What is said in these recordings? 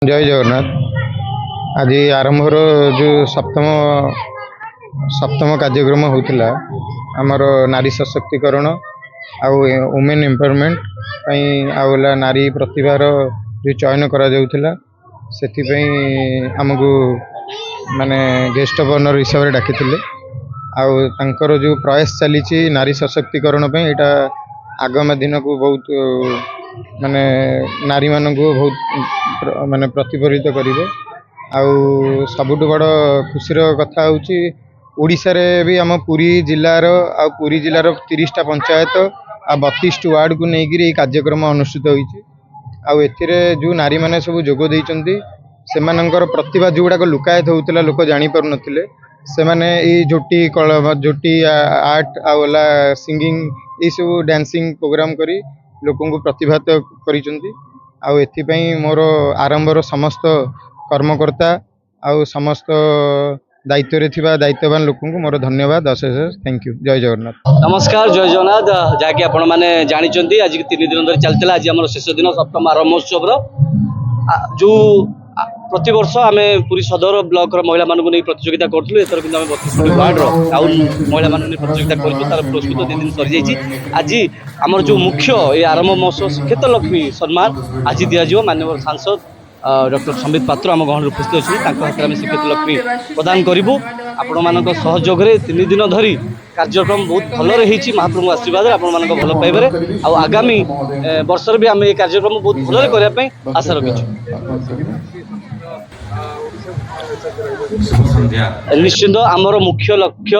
जय जगन्नाथ। आज आरंभर जो सप्तम कार्यक्रम होता आमर नारी सशक्तिकरण आउ वुमेन एम्पावरमेंट आउला नारी प्रतिभार जो चयन करा जाउथिला आमको माने गेस्ट ऑफ ऑनर हिसाब से डाकिथिले आउर जो प्रयास चली नारी सशक्तिकरण एटा आगामी दिन को बहुत माने नारी मान को बहुत माने प्रतिफलित करिवो। सबुठ बड़ खुशीर कथा होची ओडिशा रे भी आम पुरी जिलार पुरी जिलार 30टा पंचायत आ 32 वार्ड को लेकिन कार्यक्रम अनुष्ठित होईची। एथिरे जो नारी माने सब जोग देइचंती सेमानंकर प्रतिभा जोगुड़ाक लुकायत होउतला लोक जानि पारु नथिले सेमाने ई झोटी झोटी आर्ट आउला सिंगिंग ये सब डांसिंग प्रोग्राम करी लोकों को प्रतिभात करिचंती। एथिपई मोर आरंभर समस्त कर्मकर्ता आउ समस्त दायित्व रे थिबा दायित्ववान लोकों को मोर धन्यवाद अशेष थैंक यू। जय जगन्नाथ। नमस्कार जय जगन्नाथ। जहाँकि आपण मैंने जानी आज 3 दिन धरी चलता आज आम शेष दिन सप्तम आरंभ महोत्सव जो प्रति वर्ष आम पुरी सदर ब्लॉक महिला मानक नहीं प्रतियोगिता करूँ एथर कि 32 वार्ड टाउन महिला मान प्रतियोगिता कर पुरस्कृत 2 दिन सरी जाइए। आज आमर जो मुख्य ये आरंभ महोत्सव शिक्षित लक्ष्मी सम्मान आज दिज्व माननीय सांसद डॉक्टर संबित पात्र आम गहन उपस्थित अच्छी हाथ में शिक्षित लक्ष्मी प्रदान करूँ। आपण मान सहयोग 3 दिन धरी कार्यक्रम बहुत भल महाप्रभु आशीर्वाद आपण मान भल पाइबारे आगामी वर्ष भी आम ये कार्यक्रम बहुत भल करने आशा रखी। निश्चिंत आमर मुख्य लक्ष्य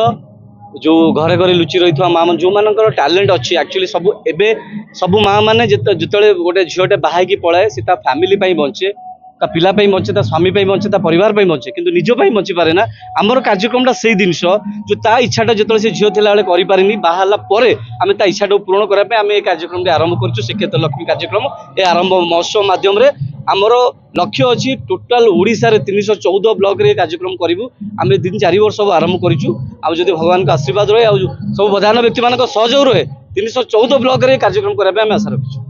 जो घरे घरे लुचि रही माँ जो मान टैलेंट अच्छी एक्चुअली सब एबे सब माँ मैंने जिते गोटे झीटे बाहर पलाए सी फैमिली बंचे ता पिला बंचे ता स्वामी बंचे ता परिवार बंचे किंतु निज बंची पारे ना। आमर कार्यक्रमटा से जिनस जो ता इच्छाटा जो से झील थिला बेले करि बाहरला परे आम ता इच्छाटा पूरण करने आम ये कार्यक्रम आरंभ कर शिक्षित लक्ष्मी कार्यक्रम ये आरंभ महोत्सव माध्यम आमर लक्ष्य अच्छी टोटाल ओडिशा रे 314 ब्लॉक रे कार्यक्रम करूँ आम 3-4 वर्ष आरंभ करूँ। भगवान का आशीर्वाद रहे सब बधान व्यक्ति मान सहयोग रहे 314 ब्लॉक रे कार्यक्रम करने आशा रखी।